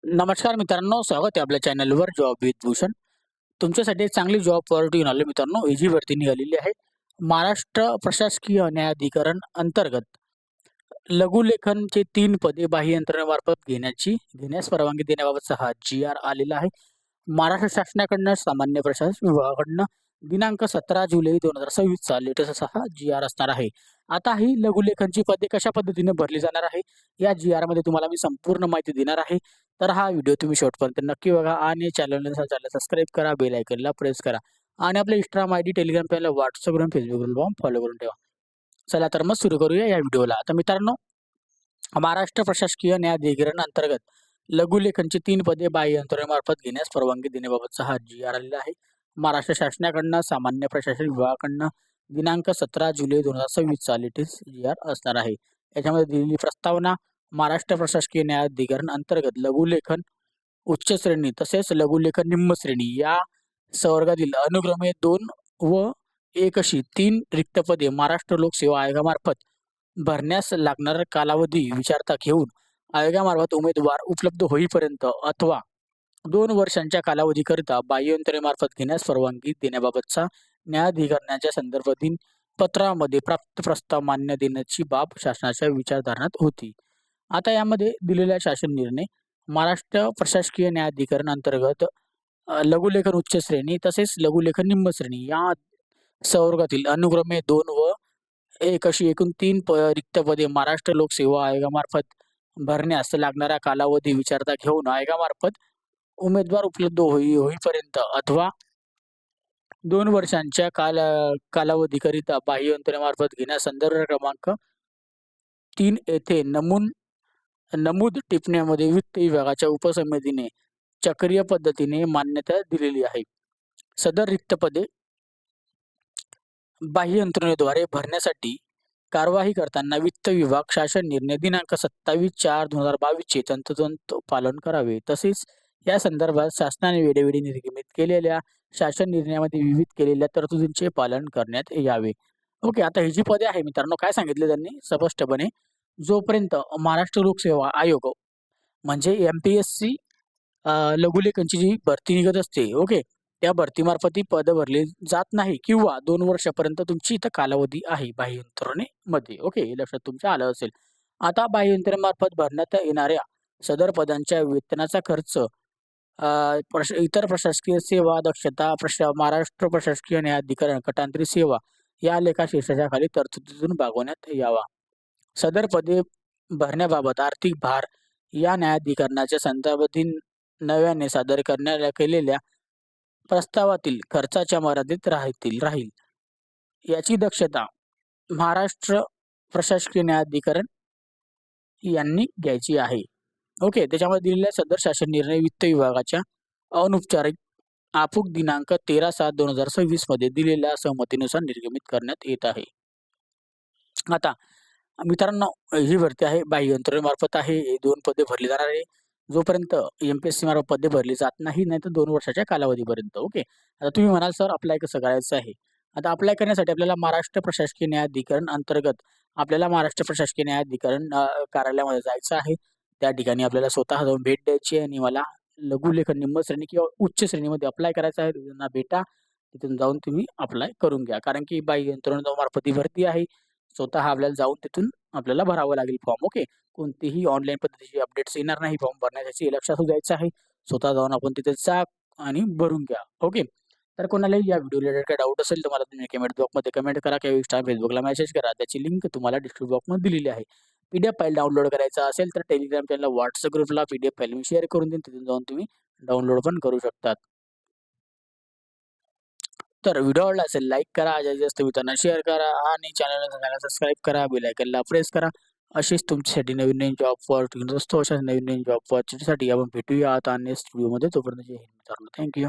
नमस्कार मित्रांनो, स्वागत आहे आपल्या चॅनलवर जॉब विथ भूषण. तुमच्यासाठी एक चांगली जॉब ऑपॉर्च्युनिटी घेऊन आलो मित्रांनो. ही जी भरती निघालेली आहे, महाराष्ट्र प्रशासकीय न्यायाधिकरण अंतर्गत लघुलेखनचे 3 पदे बाह्य यंत्रणेमार्फत घेण्यास परवानगी देण्याबाबतचा हा जी-आर आलेला आहे. महाराष्ट्र शासनाकडनं सामान्य प्रशासन विभागाकडनं दिनांक 17 जुलै 2026 चा लेटेस्ट असा हा जी-आर असणार आहे. आता ही लघुलेखनची पदे कशा पद्धतीने भरली जाणार आहे, या जी-आर मध्ये तुम्हाला मी संपूर्ण माहिती देणार आहे. तर हा व्हिडिओ तुम्ही शेवटपर्यंत नक्की बघा आणि चॅनलला सबस्क्राईब करा, बेल आयकॉनला प्रेस करा आणि आपल्या Instagram आयडी, Telegram चॅनल, WhatsAppवरून, Facebookवरून फॉलो करून ठेवा. चला तर मग सुरू करूया या व्हिडिओला. आता मित्रांनो, महाराष्ट्र प्रशासकीय न्यायाधिकरण अंतर्गत लघुलेखनची 3 पदे बाह्य यंत्रणेमार्फत घेण्यास परवानगी देण्याबाबतचा हा जी-आर आलेला आहे. महाराष्ट्र शासनाकडनं सामान्य प्रशासन विभागाकडनं दिनांक 17 जुलै 2026 चा लेटेस्ट जी-आर असणार आहे. याच्यामध्ये दिलेली प्रस्तावना: महाराष्ट्र प्रशासकीय न्यायाधिकरण अंतर्गत लघुलेखन उच्च श्रेणी तसेच लघुलेखन निम्न श्रेणी या संवर्गातील अनुक्रमे 2 व 1 अशी 3 रिक्त पदे महाराष्ट्र लोकसेवा आयोगामार्फत भरण्यास लागणारा कालावधी विचारता घेऊन आयोगामार्फत उमेदवार उपलब्ध होईपर्यंत अथवा 2 वर्षांच्या कालावधीकरिता बाह्य यंत्रणेमार्फत घेण्यास परवानगी देण्याबाबतचा न्यायाधिकरणाच्या संदर्भातील पत्रामध्ये प्राप्त प्रस्ताव मान्य देण्याची बाब शासनाच्या विचारधारणात होती. आता यामध्ये दिलेला शासन निर्णय: महाराष्ट्र प्रशासकीय न्यायाधिकरण अंतर्गत लघुलेखन उच्च श्रेणी तसेच लघुलेखन निम्न श्रेणी या संवर्गातील अनुक्रमे 2 व 1 अशी एकूण 3 रिक्त पदे महाराष्ट्र लोकसेवा आयोगामार्फत भरण्यास लागणारा कालावधी विचारता घेऊन आयोगामार्फत उमेदवार उपलब्ध होईपर्यंत अथवा 2 वर्षांच्या कालावधीकरिता बाह्य यंत्रणेमार्फत घेण्यास संदर्भ क्रमांक 3 येथे नमूद टिप्पण्यामध्ये वित्त विभागाच्या उपसमितीने चक्रीय पद्धतीने मान्यता दिलेली आहे. सदर रिक्त पदे बाह्य यंत्रणेद्वारे भरण्यासाठी कार्यवाही करताना वित्त विभाग शासन निर्णय दिनांक 27/4/2022 चे तंतोतंत पालन करावे. तसेच या संदर्भात शासनाने वेळोवेळी निर्गमित केलेल्या शासन निर्णयामध्ये विविध केलेल्या तरतुदींचे पालन करण्यात यावे. ओके, आता ही जी पदे आहे मित्रांनो, काय सांगितले त्यांनी स्पष्टपणे: जोपर्यंत महाराष्ट्र लोकसेवा आयोग म्हणजे MPSC लघुलेखनची जी भरती निघत असते, ओके, त्या भरतीमार्फत ही पदं भरली जात नाही किंवा 2 वर्षापर्यंत तुमची इथं कालावधी आहे बाह्य यंत्रणेमध्ये. ओके, हे लक्षात तुमच्या आलं असेल. आता बाह्य यंत्रणेमार्फत भरण्यात येणाऱ्या सदर पदांच्या वेतनाचा खर्च इतर प्रशासकीय सेवा, दक्षता, महाराष्ट्र प्रशासकीय न्यायाधिकरण, गटांतरित सेवा या लेखाशीर्षाच्या खाली तरतुदीतून भागवण्यात यावा. सदर पदे भरण्याबाबत आर्थिक भार या न्यायाधिकरणाच्या संदर्भातील नव्याने सादर करण्यात केलेल्या प्रस्तावातील खर्चाच्या मर्यादित राहील याची दक्षता महाराष्ट्र प्रशासकीय न्यायाधिकरण यांनी घ्यायची आहे. ओके, त्याच्यामध्ये दिलेल्या सदर शासन निर्णय वित्त विभागाच्या अनौपचारिक आपूक दिनांक 13/7/2026 मध्ये दिलेल्या सहमतीनुसार निर्गमित करण्यात येत आहे. आता मित्रांनो, ही भरती आहे बाह्य यंत्रणेमार्फत आहे. हे 2 पदे भरली जाणार आहे जोपर्यंत MPSC मार्फत पदे भरली जात नाही, नाहीतर 2 वर्षाच्या कालावधीपर्यंत. ओके, आता तुम्ही म्हणाल सर अप्लाय कसं करायचं आहे? आता अप्लाय करण्यासाठी आपल्याला महाराष्ट्र प्रशासकीय न्यायाधिकरण अंतर्गत आपल्याला महाराष्ट्र प्रशासकीय न्यायाधिकरण कार्यालयामध्ये जायचं आहे. त्या ठिकाणी आपल्याला स्वतः जाऊन भेट द्यायची आहे आणि मला लघुलेखन निम्न श्रेणी किंवा उच्च श्रेणीमध्ये अप्लाय करायचं आहे. त्यांना भेटा, तिथून जाऊन तुम्ही अप्लाय करून घ्या. कारण की बाह्य यंत्रणेमार्फत ही भरती आहे. स्वतः आपल्याला जाऊन तिथून आपल्याला भरावं लागेल फॉर्म. ओके, कोणतीही ऑनलाईन पद्धतीची अपडेट्स येणार नाही फॉर्म भरण्यासाठी, हे लक्षात द्यायचं आहे. स्वतः जाऊन आपण तिथे जा आणि भरून घ्या. ओके, तर कोणालाही या व्हिडिओ रिलेटेड काही डाऊट असेल तर मला तुम्ही कमेंट बॉक्समध्ये कमेंट करा किंवा Facebookला मेसेज करा. त्याची लिंक तुम्हाला डिस्क्रिप्शन बॉक्समध्ये दिलेली आहे. PDF फाईल डाउनलोड करायचा असेल तर टेलिग्राम चॅनल, WhatsApp ग्रुपला PDF फाईल मी शेअर करून देईन. तिथून जाऊन तुम्ही डाउनलोड पण करू शकतात. तर व्हिडिओ आवडला असेल लाईक करा, जास्तीत जास्त मित्रांना शेअर करा आणि चॅनलला सबस्क्राईब करा, बेल आयकॉनला प्रेस करा. अशीच तुमच्यासाठी नवीन नवीन जॉब ऑपॉर्च्युनिटी असतो. अशाच नवीन नवीन जॉब ऑपॉर्च्युनिटीसाठी आपण भेटूया आता नेक्स्ट व्हिडिओमध्ये. तोपर्यंत जय हिंद मित्रांनो. थँक्यू.